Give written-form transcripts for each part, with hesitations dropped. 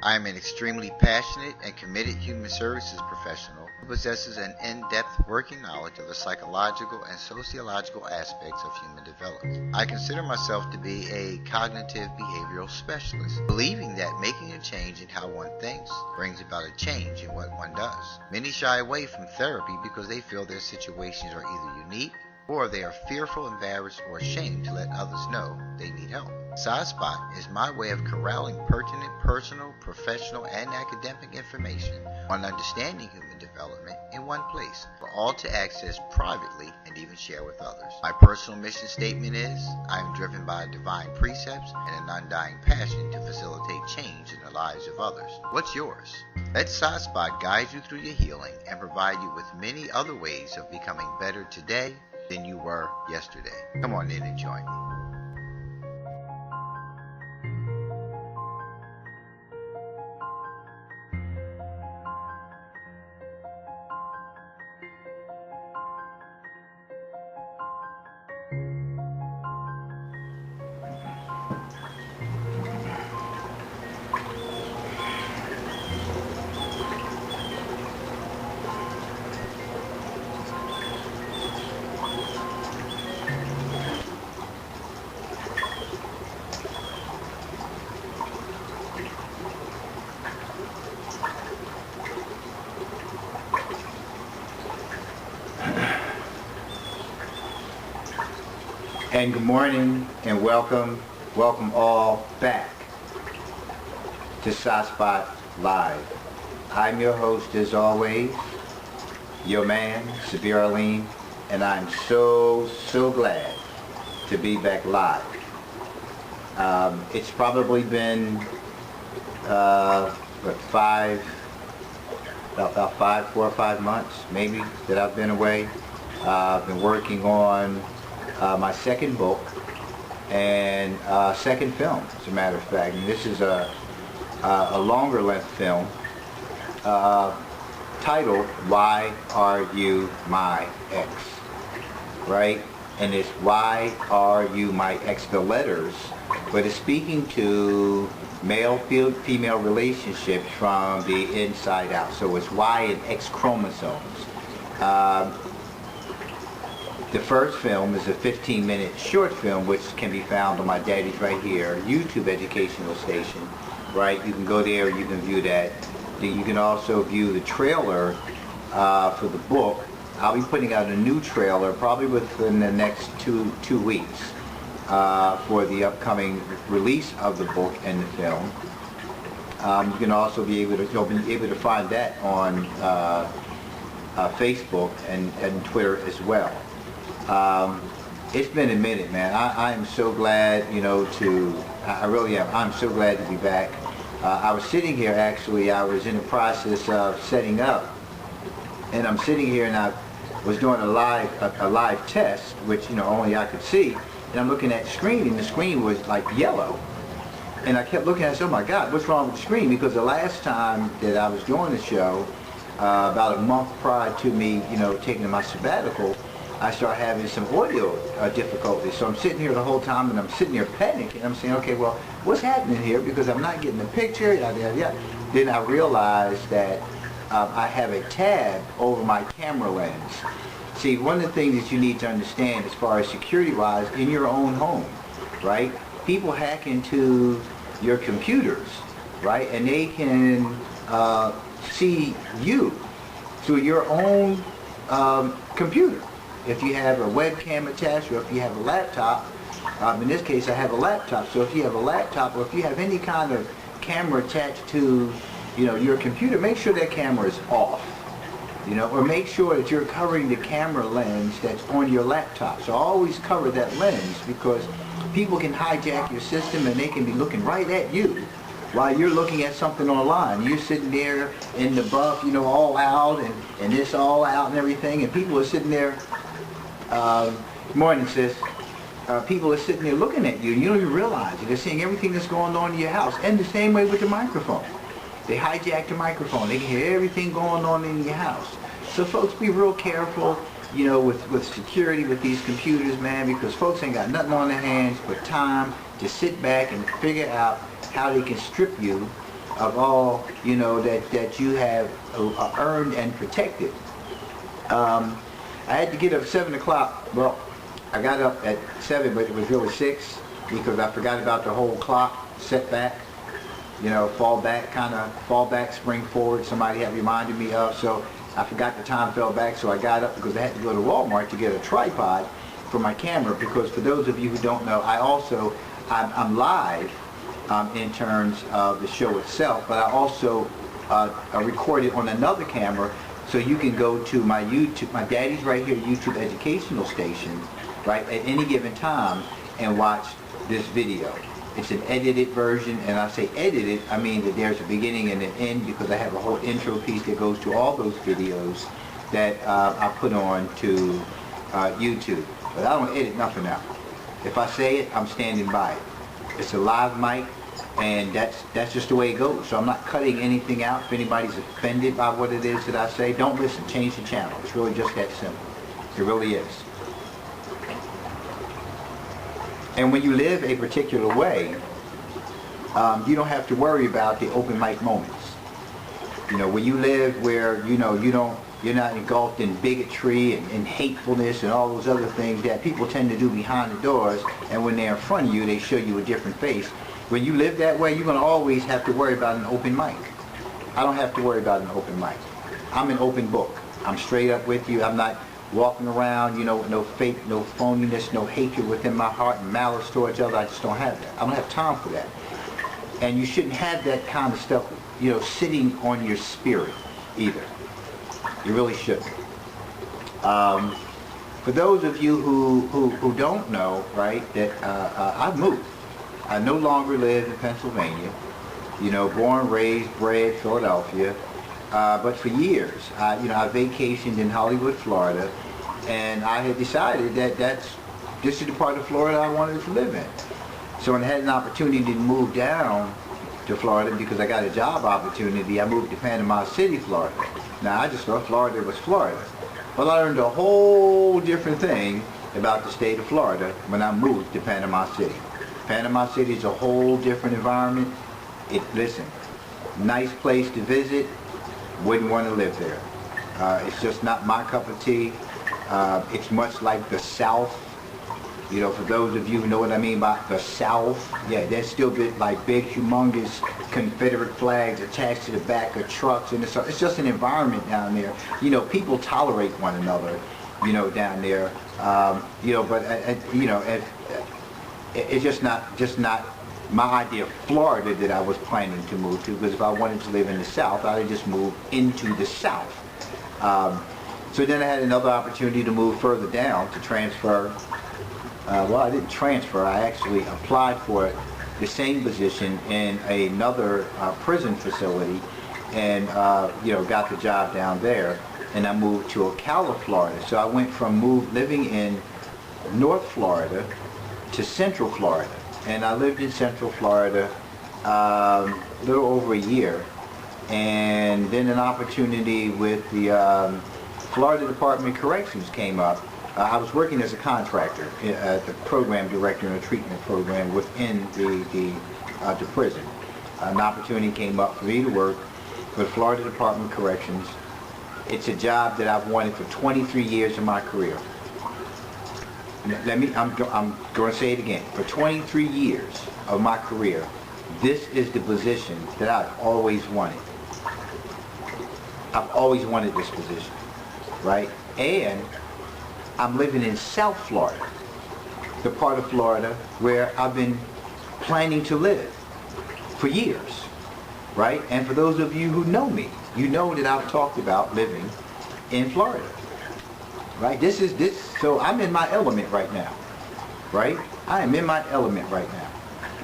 I am an extremely passionate and committed human services professional who possesses an in-depth working knowledge of the psychological and sociological aspects of human development. I consider myself to be a cognitive behavioral specialist, believing that making a change in how one thinks brings about a change in what one does. Many shy away from therapy because they feel their situations are either unique or they are fearful, embarrassed, or ashamed to let others know they need help. SciSpot is my way of corralling pertinent personal, professional, and academic information on understanding human development in one place for all to access privately and even share with others. My personal mission statement is, I am driven by divine precepts and an undying passion to facilitate change in the lives of others. What's yours? Let SciSpot guide you through your healing and provide you with many other ways of becoming better today than you were yesterday. Come on in and join me. And good morning and welcome all back to SciSpot Live. I'm your host as always, your man, Sabir Arleen, and I'm so glad to be back live. It's probably been about 4 or 5 months maybe that I've been away. I've been working on my second book and second film, as a matter of fact. And this is a longer length film titled Why Are You My Ex? Right? And it's Why Are You My Ex? The letters, but it's speaking to male-female relationships from the inside out. So it's Y and X chromosomes. The first film is a 15-minute short film which can be found on my Daddy's Right Here YouTube educational station. Right? You can go there, you can view that. You can also view the trailer for the book. I'll be putting out a new trailer probably within the next two weeks for the upcoming release of the book and the film. You can also be able to find that on Facebook and Twitter as well. It's been a minute, man. I am so glad, I really am. I'm so glad to be back. I was sitting here, actually, I was in the process of setting up, and I'm sitting here and I was doing a live test, which, only I could see, and I'm looking at the screen, and the screen was like yellow. And I kept looking at it, oh my God, what's wrong with the screen? Because the last time that I was doing the show, about a month prior to me, taking my sabbatical, I started having some audio difficulties. So I'm sitting here the whole time and I'm sitting here panicking. I'm saying, okay, well, what's happening here? Because I'm not getting the picture. Yada, yada, yada. Then I realized that I have a tab over my camera lens. See, one of the things that you need to understand as far as security-wise in your own home, right? People hack into your computers, right? And they can see you through your own computer. If you have a webcam attached, or if you have a laptop, in this case I have a laptop, so if you have a laptop, or if you have any kind of camera attached to, your computer, make sure that camera is off, or make sure that you're covering the camera lens that's on your laptop. So always cover that lens, because people can hijack your system and they can be looking right at you while you're looking at something online. You're sitting there in the buff, all out, and this all out and everything, and people are sitting there. Morning, sis. People are sitting there looking at you, and you don't even realize it. They're seeing everything that's going on in your house. And the same way with the microphone. They hijack the microphone. They can hear everything going on in your house. So folks, be real careful, with security with these computers, man, because folks ain't got nothing on their hands but time to sit back and figure out how they can strip you of all, you know, that you have earned and protected. I had to get up at 7 o'clock. Well, I got up at 7, but it was really 6 because I forgot about the whole clock setback. You know, fall back, spring forward, somebody had reminded me of, so I forgot the time fell back, so I got up because I had to go to Walmart to get a tripod for my camera, because for those of you who don't know, I'm live in terms of the show itself, but I also record it on another camera, so you can go to my YouTube, my Daddy's Right Here YouTube educational station, right, at any given time and watch this video. It's an edited version, and I say edited, I mean that there's a beginning and an end, because I have a whole intro piece that goes to all those videos that I put on to YouTube. But I don't edit nothing out. If I say it, I'm standing by it. It's a live mic, and that's just the way it goes. So I'm not cutting anything out. If anybody's offended by what it is that I say, don't listen, change the channel. It's really just that simple. It really is. And when you live a particular way, you don't have to worry about the open mic moments. You know, when you live where, you know, you're not engulfed in bigotry and hatefulness and all those other things that people tend to do behind the doors, and when they're in front of you, they show you a different face. When you live that way, you're going to always have to worry about an open mic. I don't have to worry about an open mic. I'm an open book. I'm straight up with you. I'm not walking around, you know, with no fake, no phoniness, no hatred within my heart and malice towards others. I just don't have that. I don't have time for that. And you shouldn't have that kind of stuff, you know, sitting on your spirit either. You really shouldn't. For those of you who don't know, right, that I've moved. I no longer live in Pennsylvania. You know, born, raised, bred, Philadelphia. But for years, I vacationed in Hollywood, Florida, and I had decided that this is the part of Florida I wanted to live in. So when I had an opportunity to move down to Florida because I got a job opportunity, I moved to Panama City, Florida. Now, I just thought Florida was Florida. But I learned a whole different thing about the state of Florida when I moved to Panama City. Panama City is a whole different environment. Listen, nice place to visit. Wouldn't want to live there. It's just not my cup of tea. It's much like the South. You know, for those of you who know what I mean by the South, yeah, there's still like big, humongous Confederate flags attached to the back of trucks, and it's just an environment down there. You know, people tolerate one another, you know, down there. You know, but you know, it's just not my idea of Florida that I was planning to move to, because if I wanted to live in the South, I'd have just moved into the South. So then I had another opportunity to move further down to transfer. Well, I didn't transfer. I actually applied for the same position in another prison facility, and you know, got the job down there, and I moved to Ocala, Florida. So I went from living in North Florida to Central Florida. And I lived in Central Florida a little over a year, and then an opportunity with the Florida Department of Corrections came up. I was working as a contractor, the program director in a treatment program within the prison. An opportunity came up for me to work for the Florida Department of Corrections. It's a job that I've wanted for 23 years of my career. I'm going to say it again. For 23 years of my career, this is the position that I've always wanted. I've always wanted this position, right? And I'm living in South Florida, the part of Florida where I've been planning to live for years, right? And for those of you who know me, you know that I've talked about living in Florida. Right? So I'm in my element right now. Right? I am in my element right now.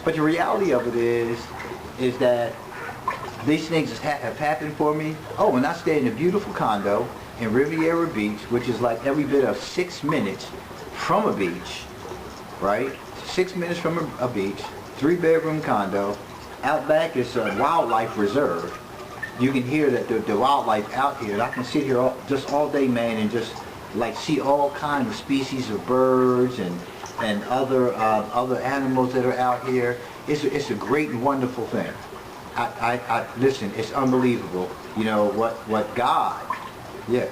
But the reality of it is that these things have happened for me. Oh, and I stay in a beautiful condo in Riviera Beach, which is like every bit of 6 minutes from a beach. Right? 6 minutes from a beach, 3-bedroom condo. Out back is a wildlife reserve. You can hear that the wildlife out here, and I can sit here just all day, man, and just like see all kinds of species of birds and other animals that are out here. It's a great and wonderful thing. Listen, it's unbelievable, you know, what God, yeah,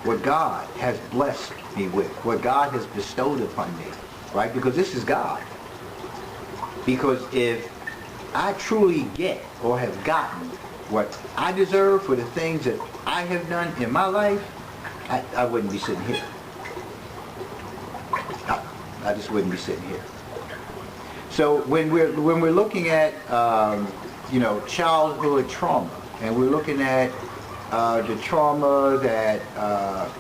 what God has blessed me with, what God has bestowed upon me, right? Because this is God. Because if I truly get or have gotten what I deserve for the things that I have done in my life, I wouldn't be sitting here. I just wouldn't be sitting here. So when we're looking at you know, childhood trauma, and we're looking at the trauma that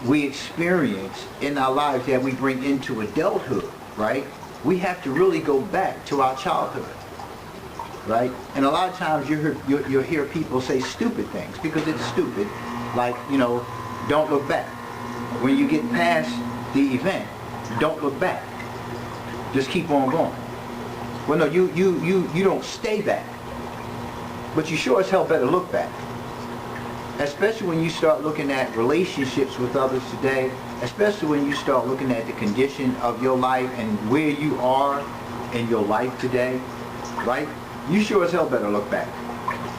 we experience in our lives that we bring into adulthood, right? We have to really go back to our childhood, right? And a lot of times you'll hear people say stupid things because it's stupid, like, you know, don't look back. When you get past the event, don't look back. Just keep on going. Well, no, you don't stay back, but you sure as hell better look back. Especially when you start looking at relationships with others today, especially when you start looking at the condition of your life and where you are in your life today, right? You sure as hell better look back.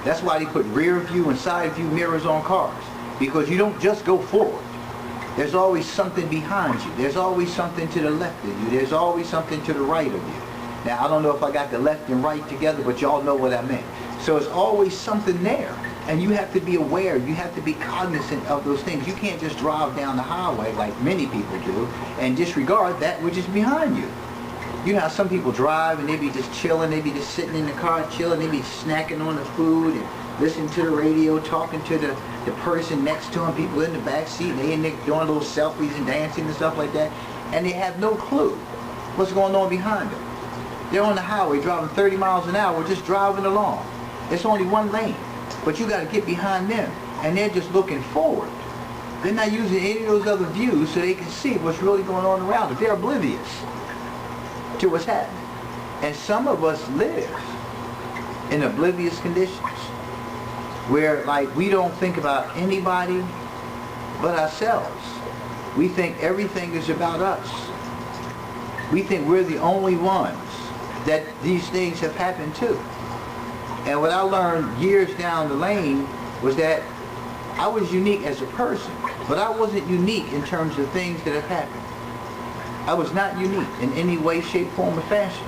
That's why they put rear view and side view mirrors on cars, because you don't just go forward. There's always something behind you. There's always something to the left of you. There's always something to the right of you. Now, I don't know if I got the left and right together, but y'all know what I meant. So it's always something there. And you have to be aware. You have to be cognizant of those things. You can't just drive down the highway like many people do and disregard that which is behind you. You know how some people drive and they be just chilling. They be just sitting in the car chilling. They be snacking on the food and listening to the radio, talking to the person next to them, people in the back seat, and they in there doing little selfies and dancing and stuff like that, and they have no clue what's going on behind them. They're on the highway driving 30 miles an hour, just driving along. It's only one lane, but you got to get behind them, and they're just looking forward. They're not using any of those other views so they can see what's really going on around them. They're oblivious to what's happening. And some of us live in oblivious conditions, where like we don't think about anybody but ourselves. We think everything is about us. We think we're the only ones that these things have happened to. And what I learned years down the lane was that I was unique as a person, but I wasn't unique in terms of things that have happened. I was not unique in any way, shape, form, or fashion.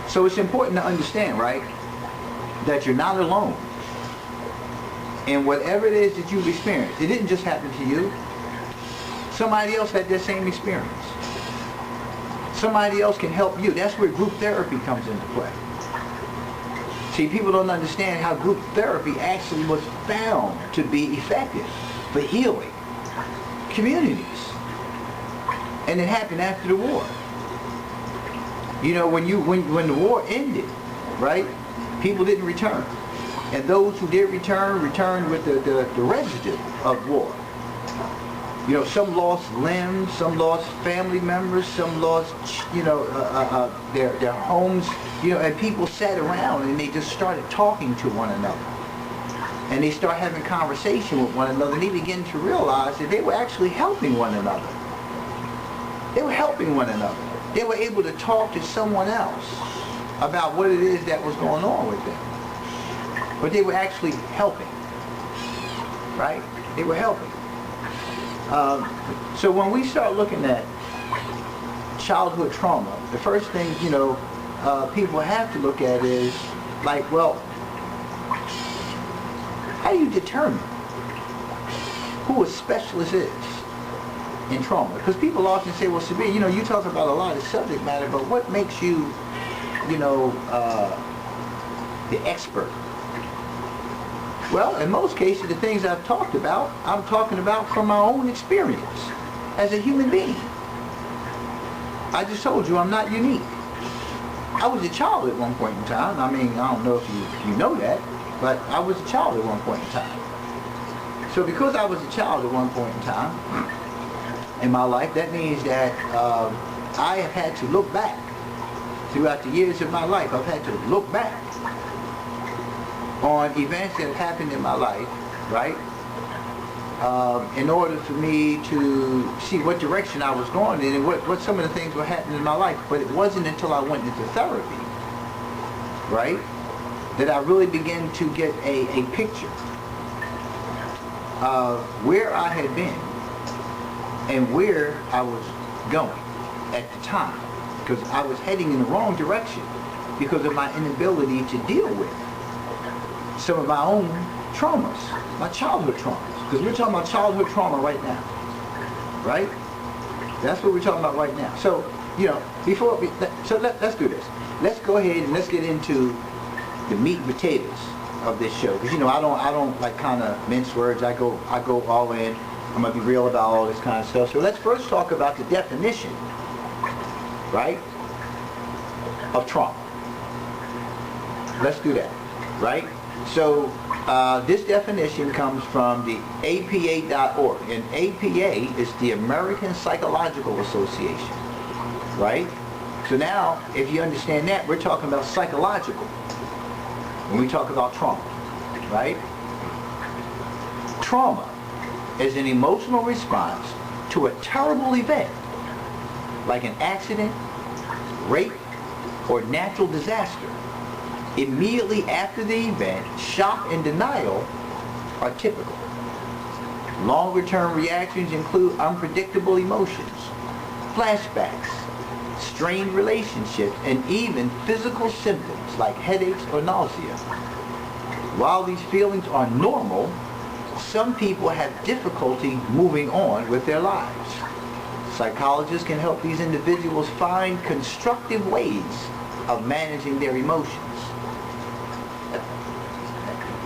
So it's important to understand, right, that you're not alone. And whatever it is that you've experienced, it didn't just happen to you. Somebody else had that same experience. Somebody else can help you. That's where group therapy comes into play. See, people don't understand how group therapy actually was found to be effective for healing communities. And it happened after the war. You know, when the war ended, right, people didn't return. And those who did return, returned with the residue of war. You know, some lost limbs, some lost family members, some lost, you know, their homes. You know, and people sat around and they just started talking to one another. And they started having conversation with one another, and they began to realize that they were actually helping one another. They were helping one another. They were able to talk to someone else about what it is that was going on with them. But they were actually helping, right? They were helping. So when we start looking at childhood trauma, the first thing, you know, people have to look at is, like, well, how do you determine who a specialist is in trauma? Because people often say, well, Sabir, you know, you talk about a lot of subject matter, but what makes you, you know, the expert? Well, in most cases, the things I've talked about, I'm talking about from my own experience as a human being. I just told you I'm not unique. I was a child at one point in time. I mean, I don't know if you know that, but I was a child at one point in time. So because I was a child at one point in time in my life, that means that I have had to look back throughout the years of my life. I've had to look back on events that have happened in my life, right? In order for me to see what direction I was going in and what some of the things were happening in my life. But it wasn't until I went into therapy, right, that I really began to get a picture of where I had been and where I was going at the time, because I was heading in the wrong direction because of my inability to deal with some of my own traumas, my childhood traumas, because we're talking about childhood trauma right now, right? That's what we're talking about right now. So, you know, let's do this. Let's go ahead and let's get into the meat and potatoes of this show, because, you know, I don't like kind of mince words. I go all in. I'm gonna be real about all this kind of stuff. So let's first talk about the definition, right, of trauma. Let's do that, right? So this definition comes from the APA.org, and APA is the American Psychological Association, right? So now, if you understand that, we're talking about psychological when we talk about trauma, right? Trauma is an emotional response to a terrible event, like an accident, rape, or natural disaster. Immediately after the event, shock and denial are typical. Longer-term reactions include unpredictable emotions, flashbacks, strained relationships, and even physical symptoms like headaches or nausea. While these feelings are normal, some people have difficulty moving on with their lives. Psychologists can help these individuals find constructive ways of managing their emotions.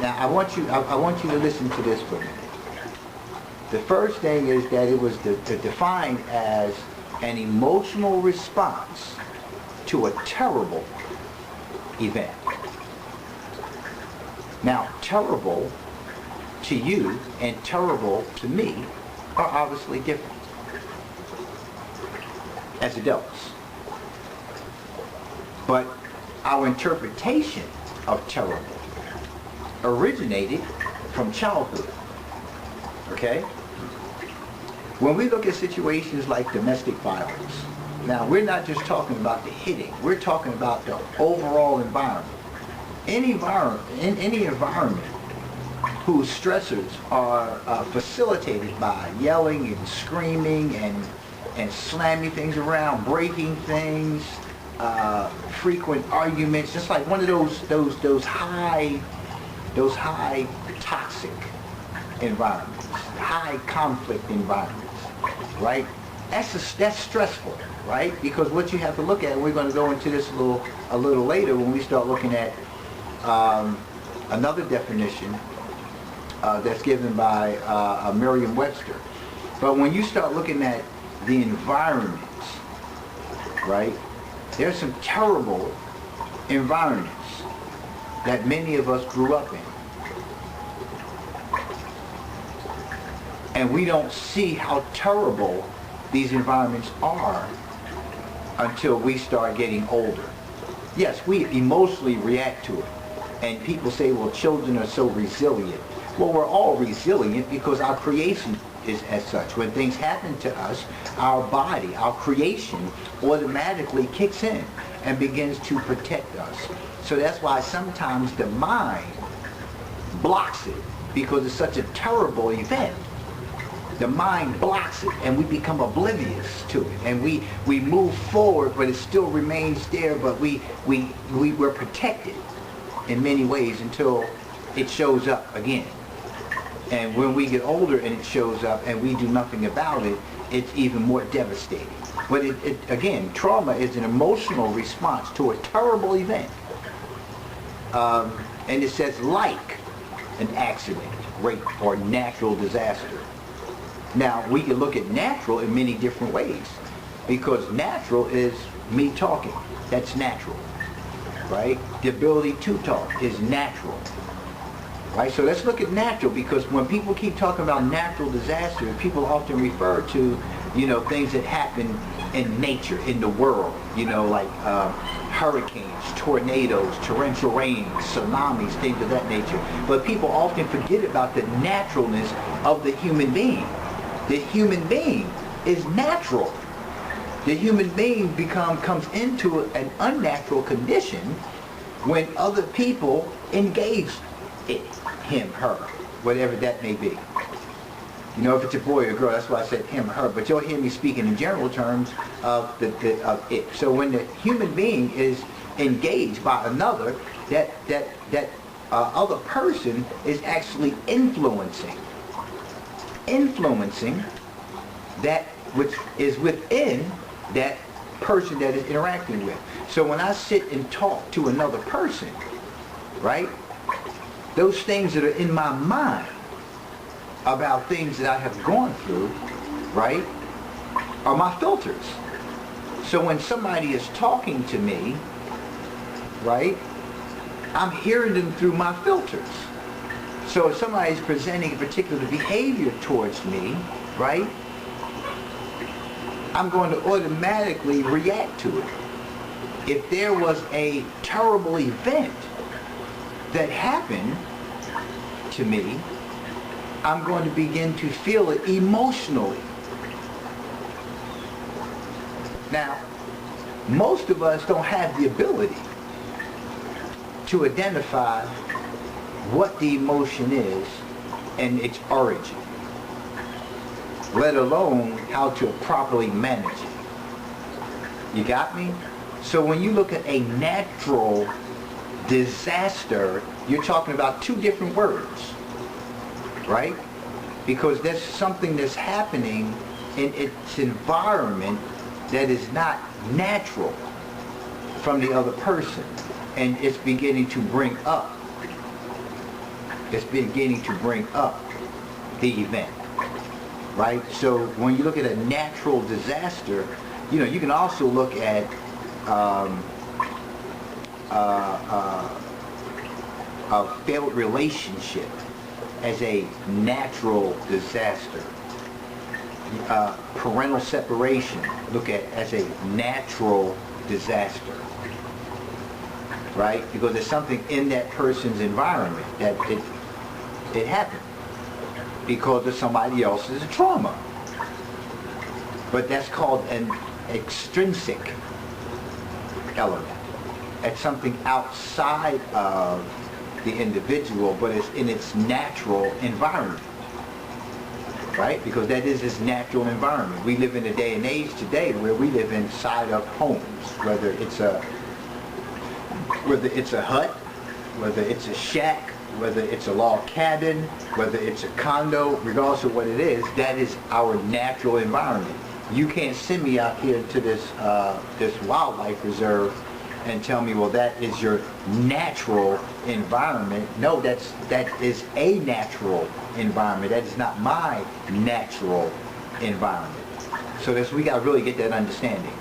Now, I want you to listen to this for a minute. The first thing is that it was defined as an emotional response to a terrible event. Now, terrible to you and terrible to me are obviously different as adults. But our interpretation of terrible originated from childhood, okay? When we look at situations like domestic violence, now we're not just talking about the hitting, we're talking about the overall environment. Any environment whose stressors are facilitated by yelling and screaming and slamming things around, breaking things, frequent arguments, just like one of those high toxic environments, high conflict environments, right? That's stressful, right? Because what you have to look at, and we're going to go into this a little later when we start looking at another definition that's given by Merriam-Webster. But when you start looking at the environments, right, there's some terrible environments that many of us grew up in. And we don't see how terrible these environments are until we start getting older. Yes, we emotionally react to it. And people say, well, children are so resilient. Well, we're all resilient because our creation is as such. When things happen to us, our body, our creation automatically kicks in and begins to protect us. So that's why sometimes the mind blocks it, because it's such a terrible event. The mind blocks it and we become oblivious to it, and we move forward, but it still remains there, but we're protected in many ways until it shows up again. And when we get older and it shows up and we do nothing about it, it's even more devastating. But again, trauma is an emotional response to a terrible event. And it says like an accident, rape, or natural disaster. Now, we can look at natural in many different ways, because natural is me talking. That's natural, right? The ability to talk is natural, right? So let's look at natural, because when people keep talking about natural disasters, people often refer to, you know, things that happen in nature, in the world, you know, like hurricanes, tornadoes, torrential rain, tsunamis, things of that nature. But people often forget about the naturalness of the human being. The human being is natural. The human being comes into an unnatural condition when other people engage it, him, her, whatever that may be. You know, if it's a boy or girl, that's why I said him or her, but you'll hear me speaking in general terms of of it. So when the human being is engaged by another, that other person is actually influencing that which is within that person that is interacting with. So when I sit and talk to another person, right, those things that are in my mind about things that I have gone through, right, are my filters. So when somebody is talking to me, right, I'm hearing them through my filters. So if somebody is presenting a particular behavior towards me, right, I'm going to automatically react to it. If there was a terrible event that happened to me, I'm going to begin to feel it emotionally. Now, most of us don't have the ability to identify what the emotion is and its origin, let alone how to properly manage it. You got me? So when you look at a natural disaster, you're talking about two different words, right? Because there's something that's happening in its environment that is not natural from the other person, and it's beginning to bring up the event, right? So when you look at a natural disaster, you know, you can also look at a failed relationship as a natural disaster. Parental separation, look at as a natural disaster, right? Because there's something in that person's environment that it happened because of somebody else's trauma. But that's called an extrinsic element. It's something outside of the individual, but it's in its natural environment, right? Because that is its natural environment. We live in a day and age today where we live inside of homes, whether it's a hut, whether it's a shack, whether it's a log cabin, whether it's a condo, regardless of what it is, that is our natural environment. You can't send me out here to this wildlife reserve and tell me, well, that is your natural environment. No, that is a natural environment. That is not my natural environment. So we got to really get that understanding,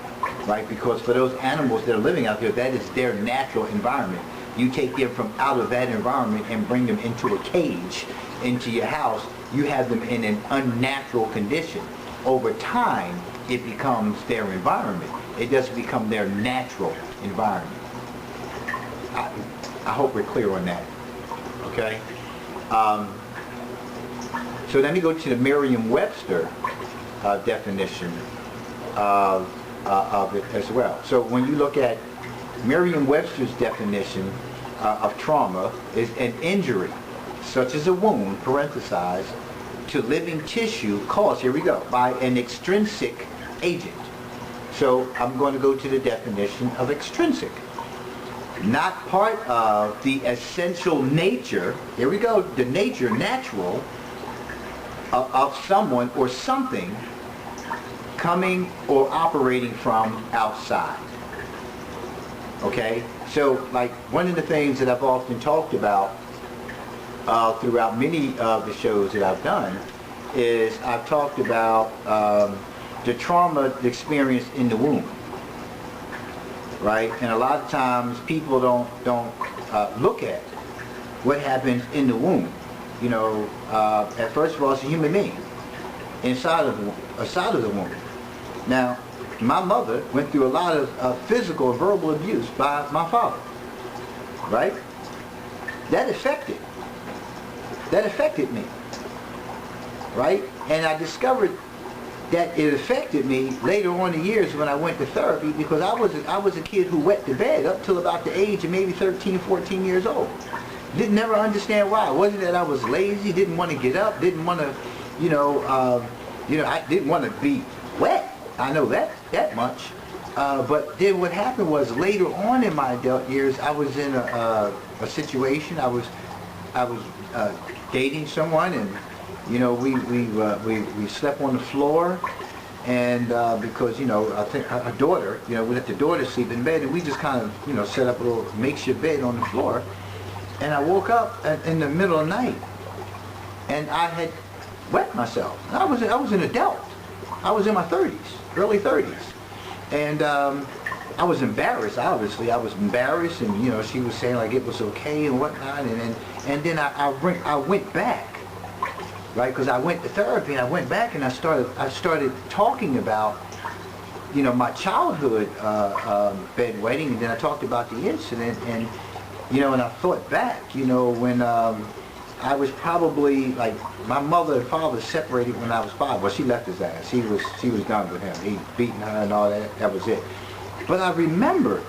right? Because for those animals that are living out here, that is their natural environment. You take them from out of that environment and bring them into a cage, into your house, you have them in an unnatural condition. Over time, it becomes their environment. It doesn't become their natural environment. I hope we're clear on that, okay? So let me go to the Merriam-Webster definition of it as well. So when you look at Merriam-Webster's definition of trauma, is an injury, such as a wound, parenthesized, to living tissue caused, here we go, by an extrinsic agent. So I'm going to go to the definition of extrinsic. Not part of the essential nature, here we go, the nature, natural, of someone or something coming or operating from outside. Okay? So, like, one of the things that I've often talked about throughout many of the shows that I've done is I've talked about the trauma experienced in the womb, right? And a lot of times people don't look at what happens in the womb. You know, at first of all, it's a human being inside of the womb. Now, my mother went through a lot of physical and verbal abuse by my father, right? That affected me, right? And I discovered that it affected me later on in years when I went to therapy, because I was a kid who wet the bed up till about the age of maybe 13, 14 years old. Didn't never understand why. It wasn't that I was lazy, didn't want to get up, didn't want to, I didn't want to be wet. I know that much. But then what happened was later on in my adult years, I was in a situation. I was dating someone, and we slept on the floor, and because I think a daughter, we let the daughter sleep in bed, and we just kind of set up a little makeshift bed on the floor. And I woke up in the middle of the night, and I had wet myself. I was an adult. I was in my 30s, early 30s, and I was embarrassed. Obviously, I was embarrassed, and she was saying like it was okay and whatnot, and then I went back, right? Because I went to therapy, and I went back, and I started talking about my childhood bedwetting, and then I talked about the incident, and and I thought back, when I was probably, like, my mother and father separated when I was 5. Well, she left his ass. She was done with him. He beaten her and all that. That was it. But I remember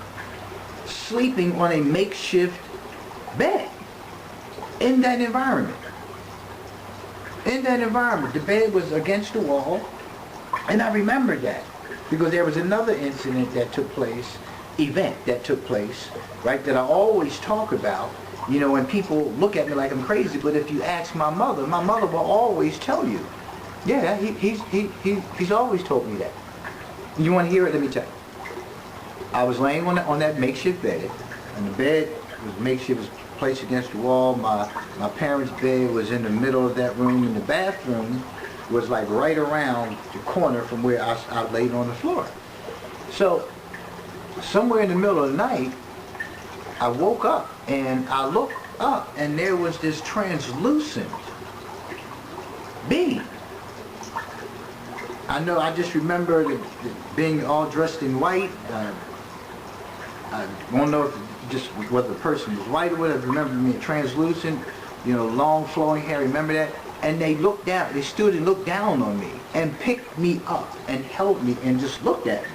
sleeping on a makeshift bed in that environment. In that environment. The bed was against the wall, and I remember that because there was another incident that took place, right, that I always talk about, and people look at me like I'm crazy, but if you ask my mother will always tell you, yeah, he's always told me that. You want to hear it? Let me tell you. I was laying on that makeshift bed, and the bed was makeshift, was placed against the wall. My parents' bed was in the middle of that room, and the bathroom was like right around the corner from where I laid on the floor. So somewhere in the middle of the night, I woke up, and I looked up, and there was this translucent being. I just remember being all dressed in white. I don't know whether the person was white or whatever. I remember being translucent, long flowing hair. Remember that? And they looked down. They stood and looked down on me and picked me up and held me and just looked at me,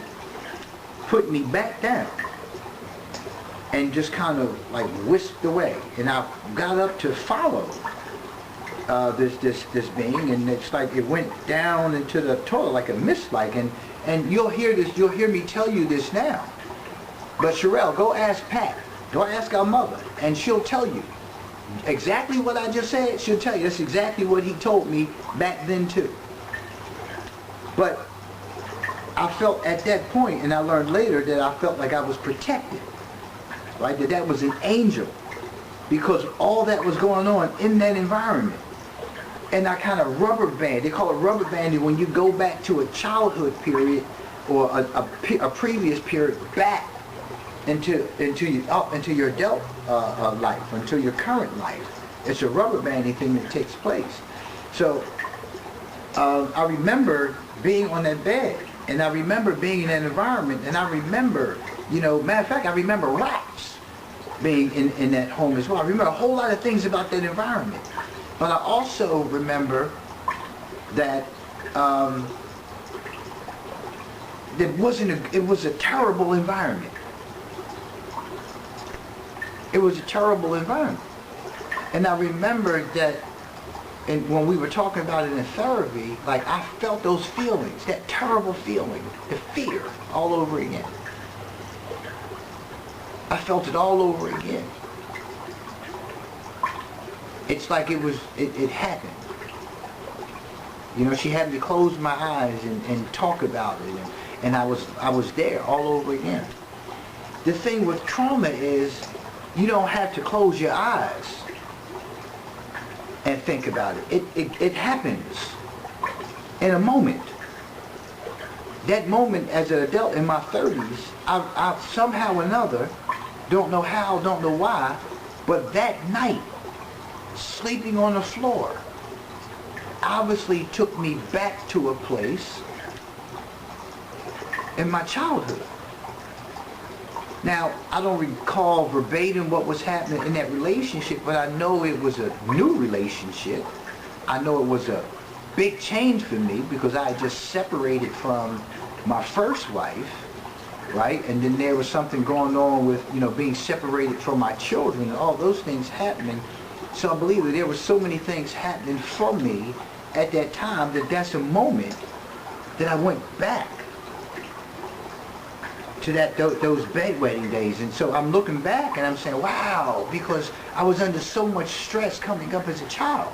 put me back down, and just kind of like whisked away. And I got up to follow this being, and it's like it went down into the toilet like a mist, like, and you'll hear me tell you this now. But Sherelle, go ask Pat, go ask our mother, and she'll tell you exactly what I just said. She'll tell you that's exactly what he told me back then too. But I felt at that point, and I learned later that I felt like I was protected, right? That was an angel, because all that was going on in that environment. And I kind of rubber band. They call it rubber banding when you go back to a childhood period or a previous period back into your adult life, into your current life. It's a rubber banding thing that takes place. So I remember being on that bed, and I remember being in that environment, and I remember, matter of fact, I remember rats being in that home as well. I remember a whole lot of things about that environment. But I also remember that it was a terrible environment. It was a terrible environment. And I remember that, and when we were talking about it in therapy, like I felt those feelings, that terrible feeling, the fear, all over again. I felt it all over again. It's like it happened. She had me close my eyes and talk about it, and I was there all over again. The thing with trauma is you don't have to close your eyes and think about it. It happens in a moment. That moment as an adult in my 30s, I somehow or another, don't know how, don't know why, but that night, sleeping on the floor, obviously took me back to a place in my childhood. Now, I don't recall verbatim what was happening in that relationship, but I know it was a new relationship. I know it was a big change for me because I had just separated from my first wife, right? And then there was something going on with, being separated from my children and all those things happening. So I believe that there were so many things happening for me at that time that's a moment that I went back to those bedwetting days. And so I'm looking back and I'm saying, wow, because I was under so much stress coming up as a child.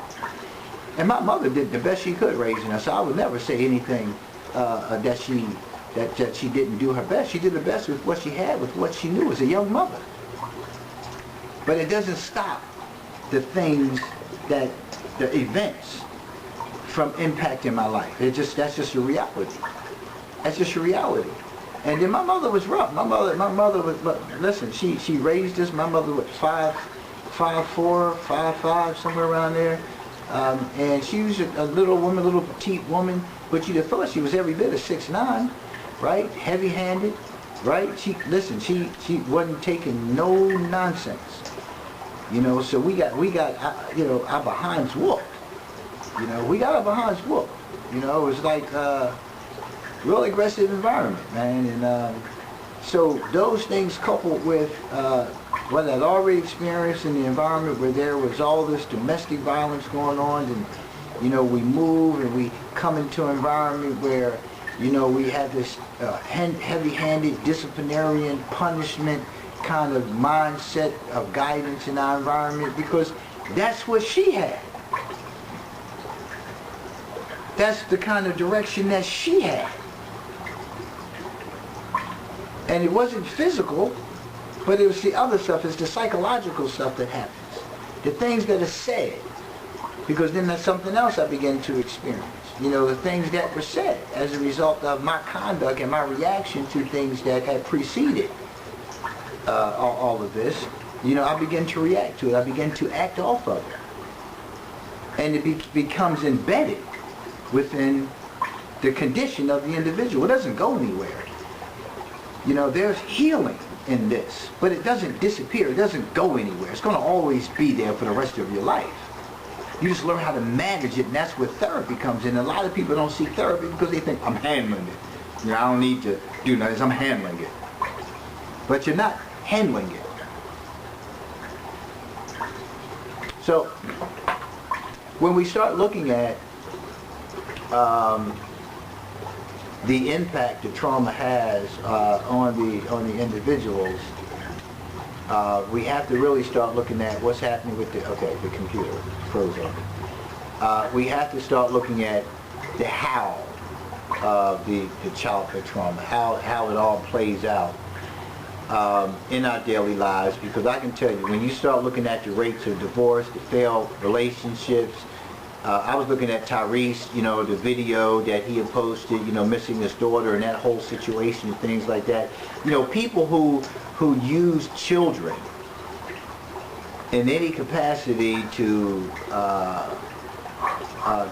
And my mother did the best she could raising us. So I would never say anything that she didn't do her best. She did the best with what she had, with what she knew as a young mother. But it doesn't stop the things the events from impacting my life. That's just a reality. That's just a reality. And then my mother was rough. My mother was, listen, she raised us. My mother was 5'4", 5'5", somewhere around there. And she was a little woman, a little petite woman, but you'd have thought she was every bit of 6'9", right? Heavy-handed, right? She wasn't taking no nonsense. So we got our behinds whooped. We got our behinds whooped. It was like real aggressive environment, man. And so those things coupled with what I'd already experienced in the environment where there was all this domestic violence going on, and we move and we come into an environment where we have this heavy-handed disciplinarian punishment kind of mindset of guidance in our environment, because that's what she had. That's the kind of direction that she had. And it wasn't physical, but it was the other stuff. It's the psychological stuff that happens. The things that are said. Because then that's something else I began to experience. The things that were said as a result of my conduct and my reaction to things that had preceded all of this. I began to react to it. I began to act off of it. And it becomes embedded within the condition of the individual. It doesn't go anywhere. There's healing in this, but it doesn't disappear. It doesn't go anywhere. It's going to always be there for the rest of your life. You just learn how to manage it, and that's where therapy comes in. A lot of people don't see therapy because they think, I'm handling it. I don't need to do nothing. I'm handling it. But you're not handling it. So, when we start looking at the impact that trauma has on the individuals, we have to really start looking at what's happening with the computer froze on. We have to start looking at the how of the childhood trauma, how it all plays out in our daily lives, because I can tell you, when you start looking at the rates of divorce, the failed relationships, I was looking at Tyrese, the video that he had posted, missing his daughter and that whole situation and things like that. People who use children in any capacity to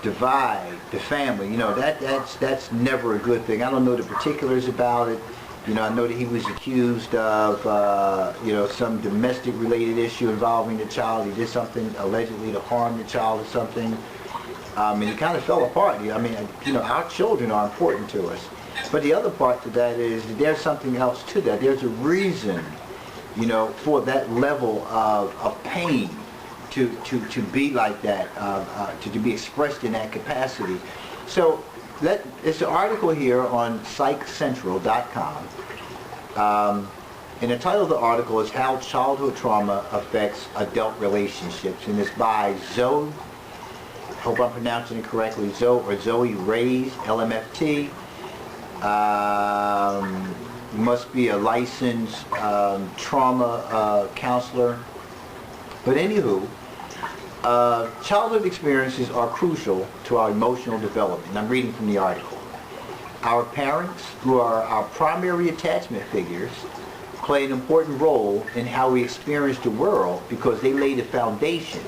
divide the family, that's never a good thing. I don't know the particulars about it. I know that he was accused of, some domestic related issue involving the child. He did something allegedly to harm the child or something. And he kind of fell apart. Our children are important to us. But the other part to that is that there's something else to that. There's a reason, for that level of pain to be like that, to be expressed in that capacity. So it's an article here on psychcentral.com. And the title of the article is How Childhood Trauma Affects Adult Relationships. And it's by Zoe, hope I'm pronouncing it correctly, Zoe Reyes, LMFT. Must be a licensed trauma counselor. But anywho, childhood experiences are crucial to our emotional development. And I'm reading from the article. Our parents, who are our primary attachment figures, play an important role in how we experience the world because they lay the foundation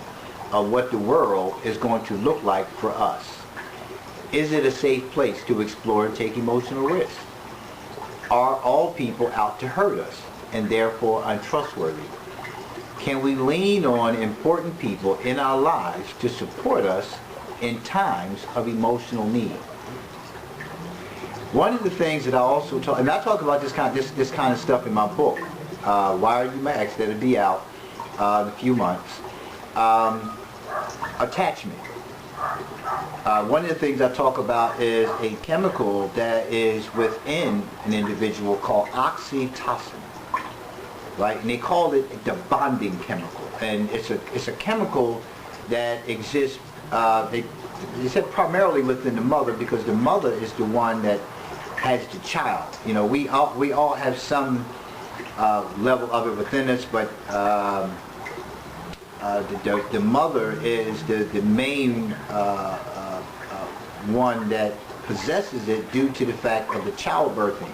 of what the world is going to look like for us. Is it a safe place to explore and take emotional risks? Are all people out to hurt us and therefore untrustworthy? Can we lean on important people in our lives to support us in times of emotional need. One of the things that I also talk, and I talk about this kind of stuff in my book, Why Are You Max, that'll be out in a few months. Attachment. One of the things I talk about is a chemical that is within an individual called oxytocin, right? And they call it the bonding chemical, and it's a chemical that exists. They said primarily within the mother, because the mother is the one that has the child. You know, we all have some level of it within us, but the mother is the main one that possesses it due to the fact of the childbirthing.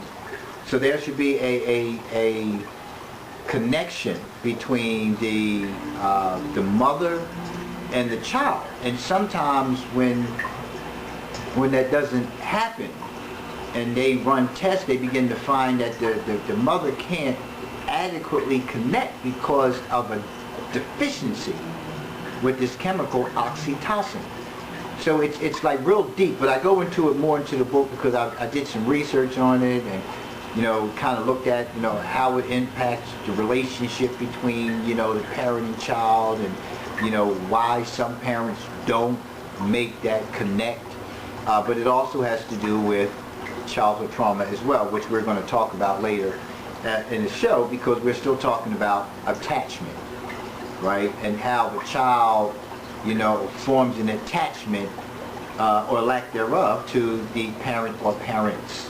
So there should be a connection between the mother and the child. And sometimes when that doesn't happen and they run tests, they begin to find that the mother can't adequately connect because of a deficiency with this chemical oxytocin. So it's like real deep, but I go into it more into the book because I did some research on it, and kind of looked at how it impacts the relationship between the parent and child, and why some parents don't make that connect, but it also has to do with childhood trauma as well, which we're going to talk about later in the show, because we're still talking about attachment, right? And how the child forms an attachment or lack thereof to the parent or parents.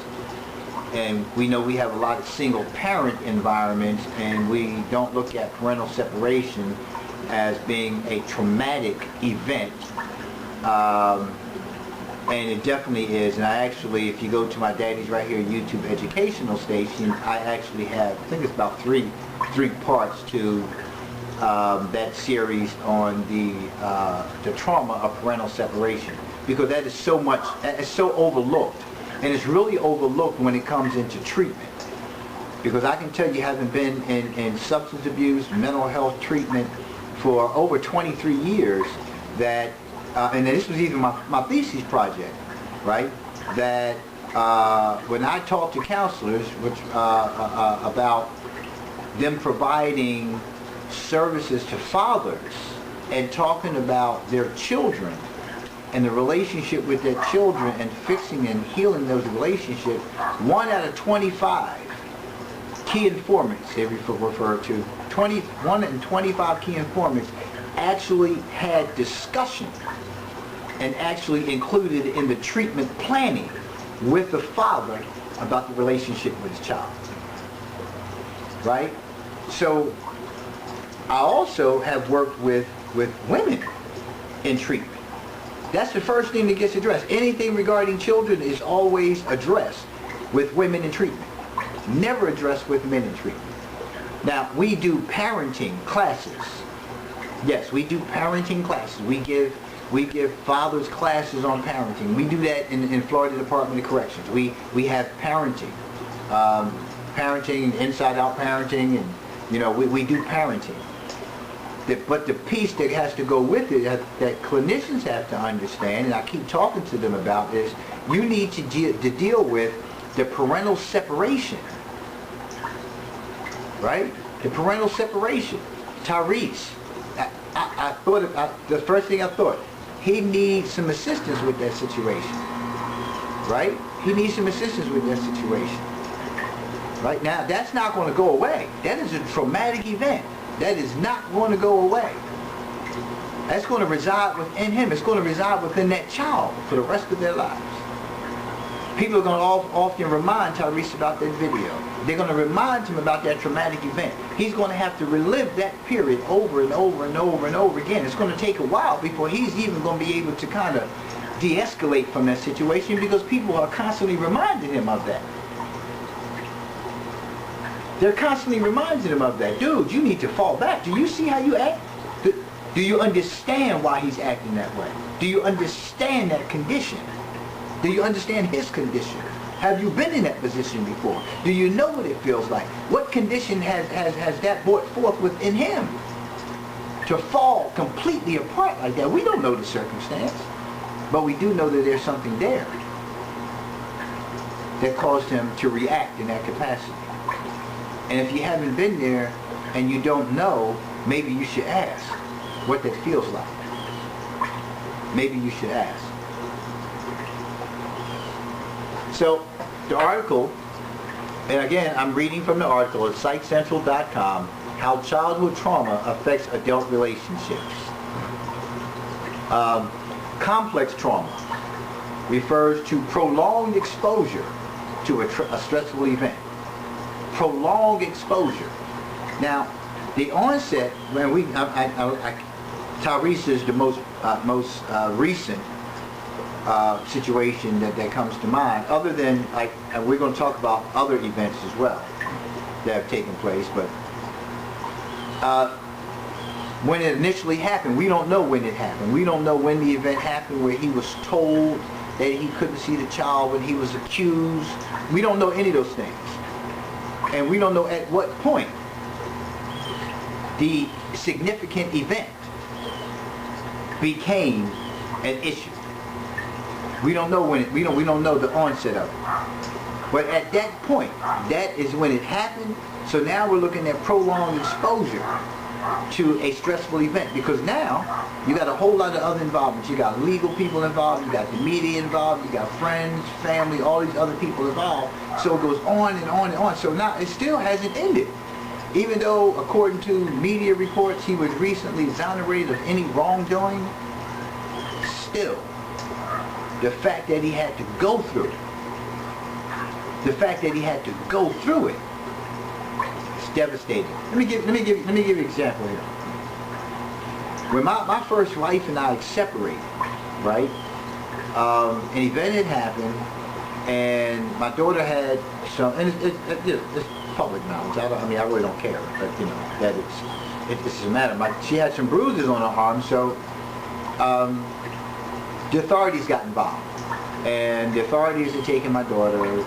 And we know we have a lot of single parent environments, and we don't look at parental separation as being a traumatic event, and it definitely is. And I actually, if you go to my Daddy's Right Here YouTube educational station, I actually have, I think it's about three parts to that series on the trauma of parental separation, because that is so much, it's so overlooked, and it's really overlooked when it comes into treatment. Because I can tell you, having been in substance abuse, mental health treatment for over 23 years, that, and this was even my thesis project, right, that when I talk to counselors about them providing services to fathers and talking about their children and the relationship with their children and fixing and healing those relationships, 1 out of 25 key informants, they refer to, 1 in 25 key informants actually had discussion and actually included in the treatment planning with the father about the relationship with his child, right? So I also have worked with women in treatment. That's the first thing that gets addressed. Anything regarding children is always addressed with women in treatment, never addressed with men in treatment. Now, we do parenting classes. Yes, we do parenting classes. We give fathers classes on parenting. We do that in Florida Department of Corrections. We have parenting, parenting, inside out parenting, and we do parenting. But the piece that has to go with it, that clinicians have to understand, and I keep talking to them about, is you need to deal with the parental separation, right? The parental separation. Tyrese, I thought, the first thing I thought, he needs some assistance with that situation, right? He needs some assistance with that situation. Right now, that's not going to go away. That is a traumatic event. That is not going to go away. That's going to reside within him. It's going to reside within that child for the rest of their lives. People are going to often remind Tyrese about that video. They're going to remind him about that traumatic event. He's going to have to relive that period over and over and over and over again. It's going to take a while before he's even going to be able to kind of de-escalate from that situation, because people are constantly reminding him of that. They're constantly reminding him of that. Dude, you need to fall back. Do you see how you act? Do you understand why he's acting that way? Do you understand that condition? Do you understand his condition? Have you been in that position before? Do you know what it feels like? What condition has that brought forth within him to fall completely apart like that? We don't know the circumstance. But we do know that there's something there that caused him to react in that capacity. And if you haven't been there and you don't know, maybe you should ask what that feels like. Maybe you should ask. So the article, and again, I'm reading from the article at sitecentral.com, How Childhood Trauma Affects Adult Relationships. Complex trauma refers to prolonged exposure to a stressful event. Prolonged exposure. Now, the onset, when Tyrese is the most recent situation that comes to mind, other than, like, and we're going to talk about other events as well that have taken place, but when it initially happened, we don't know when it happened. We don't know when the event happened where he was told that he couldn't see the child, when he was accused. We don't know any of those things. And we don't know at what point the significant event became an issue. We don't know when we don't know the onset of it. But at that point, that is when it happened. So now we're looking at prolonged exposure to a stressful event, because now you got a whole lot of other involvements. You got legal people involved, you got the media involved, you got friends, family, all these other people involved. So it goes on and on and on. So now it still hasn't ended. Even though, according to media reports, he was recently exonerated of any wrongdoing, still, the fact that he had to go through it, it's devastating. Let me give you an example here. When my first wife and I separated, right? An event had happened, and my daughter had some, and it's public knowledge. I really don't care, but you know that it's a matter. She had some bruises on her arm, so the authorities got involved, and the authorities had taken my daughter,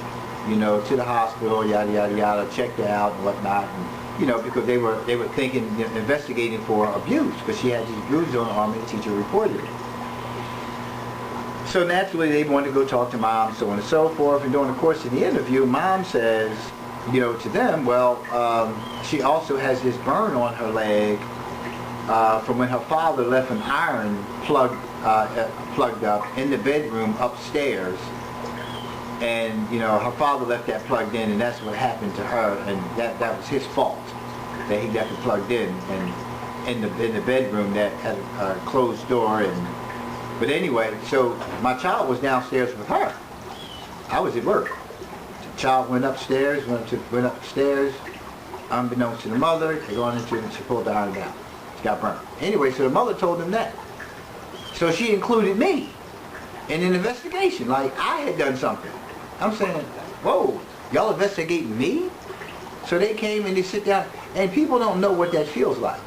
you know, to the hospital, yada yada yada, checked her out and whatnot, and you know, because they were thinking, you know, investigating for abuse, because she had these bruises on her arm, and the teacher reported it. So naturally, they wanted to go talk to mom, so on and so forth. And during the course of the interview, mom says, you know, to them, well, she also has this burn on her leg from when her father left an iron plugged up in the bedroom upstairs. And, you know, her father left that plugged in, and that's what happened to her, and that was his fault, that he left it plugged in, and in the bedroom that had a closed door. But anyway, so my child was downstairs with her. I was at work. The child went upstairs, unbeknownst to the mother, they gone into it, and she pulled the iron down. She got burnt. Anyway, so the mother told them that. So she included me in an investigation, like I had done something. I'm saying, whoa, y'all investigating me? So they came and they sit down, and people don't know what that feels like,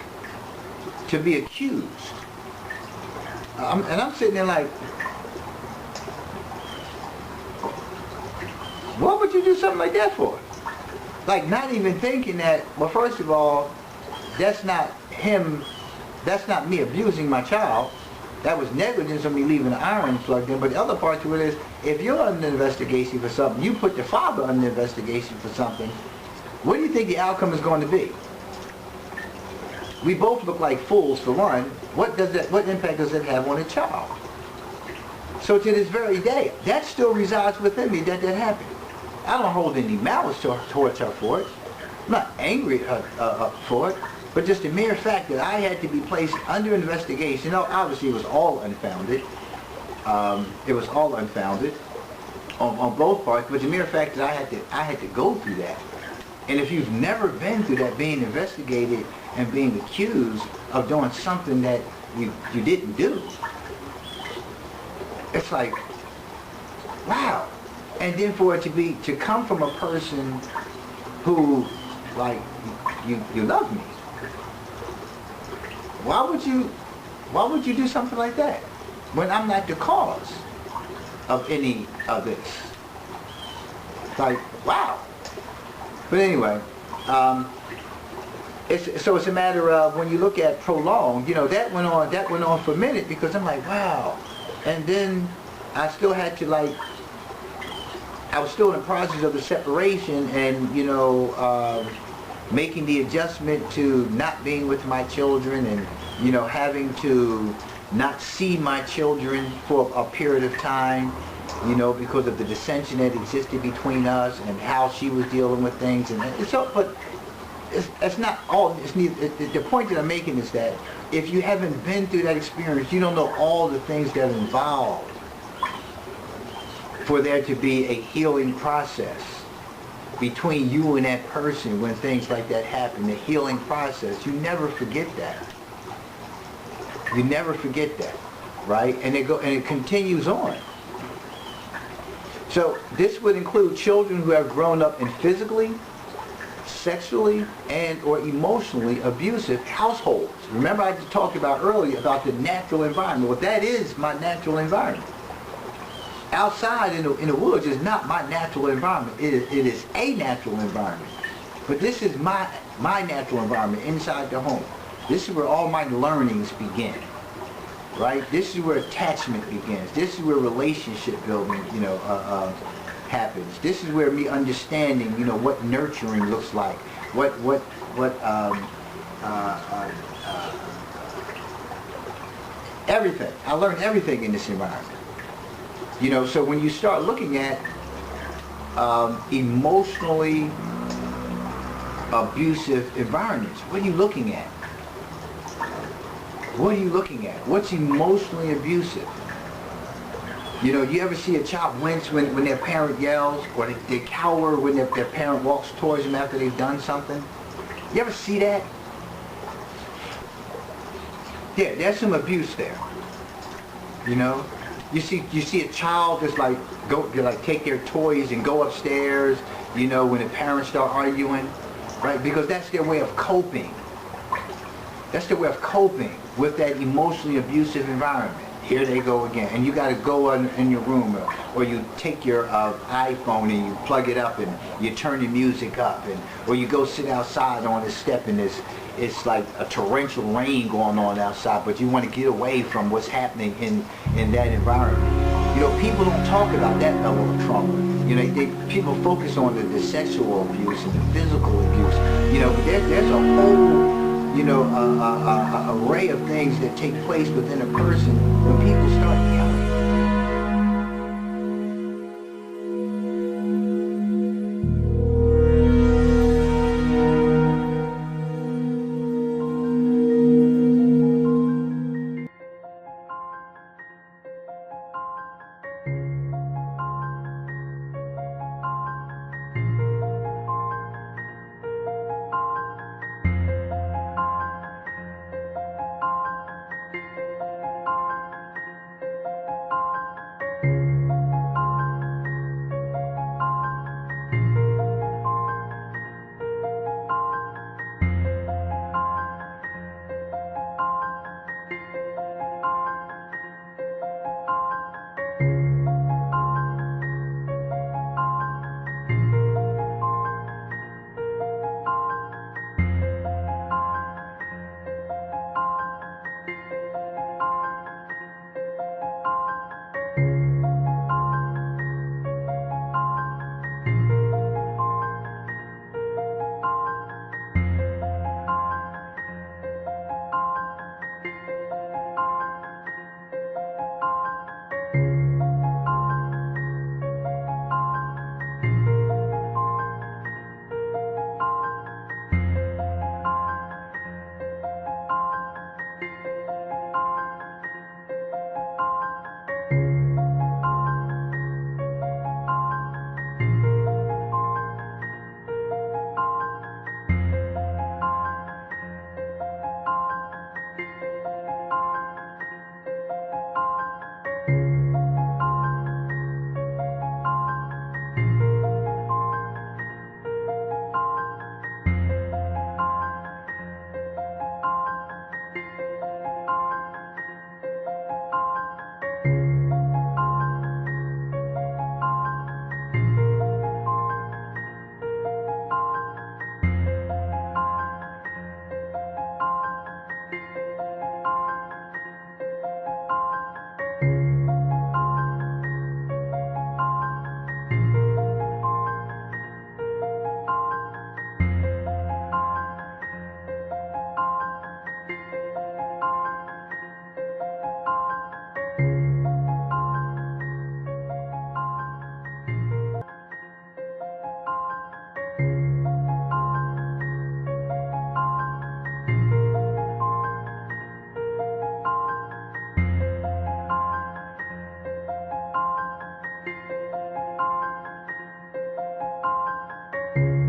to be accused. And I'm sitting there like, what would you do something like that for? Like, not even thinking that, well, first of all, that's not him, that's not me abusing my child. That was negligence of me leaving the iron plugged in. But the other part to it is, if you're under investigation for something, you put the father under investigation for something, what do you think the outcome is going to be? We both look like fools, for one. What impact does that have on a child? So to this very day, that still resides within me, that happened. I don't hold any malice towards her for it. I'm not angry at her for it. But just the mere fact that I had to be placed under investigation, now obviously it was all unfounded. It was all unfounded on both parts, but the mere fact that I had to go through that. And if you've never been through that, being investigated and being accused of doing something that you didn't do, it's like, wow. And then for it to come from a person who, like, you love me. Why would you do something like that when I'm not the cause of any of this? Like, wow. But anyway, it's a matter of, when you look at prolonged, you know, that went on for a minute, because I'm like, wow, And then I still had to like, I was still in the process of the separation and, making the adjustment to not being with my children and, having to not see my children for a period of time, because of the dissension that existed between us and how she was dealing with things. And so, but it's not all, the point that I'm making is that if you haven't been through that experience, you don't know all the things that are involved for there to be a healing process between you and that person when things like that happen, the healing process. You never forget that. You never forget that, right? And it continues on. So this would include children who have grown up in physically, sexually, and or emotionally abusive households. Remember I talked about earlier about the natural environment. Well, that is my natural environment. Outside in the woods is not my natural environment. It is a natural environment. But this is my natural environment inside the home. This is where all my learnings begin. Right? This is where attachment begins. This is where relationship building, happens. This is where me understanding, what nurturing looks like. Everything. I learned everything in this environment. So when you start looking at emotionally abusive environments, what are you looking at? What are you looking at? What's emotionally abusive? You ever see a child wince when their parent yells, or they cower when their parent walks towards them after they've done something? You ever see that? Yeah, there's some abuse there. You see a child just like take their toys and go upstairs, when the parents start arguing, right? Because that's their way of coping. That's their way of coping with that emotionally abusive environment. Here they go again. And you got to go in your room, or you take your iPhone and you plug it up and you turn the music up, or you go sit outside on the step and it's like a torrential rain going on outside, but you want to get away from what's happening in that environment. People don't talk about that level of trauma. People focus on the sexual abuse and the physical abuse. But there's a whole array of things that take place within a person when people start yelling. you.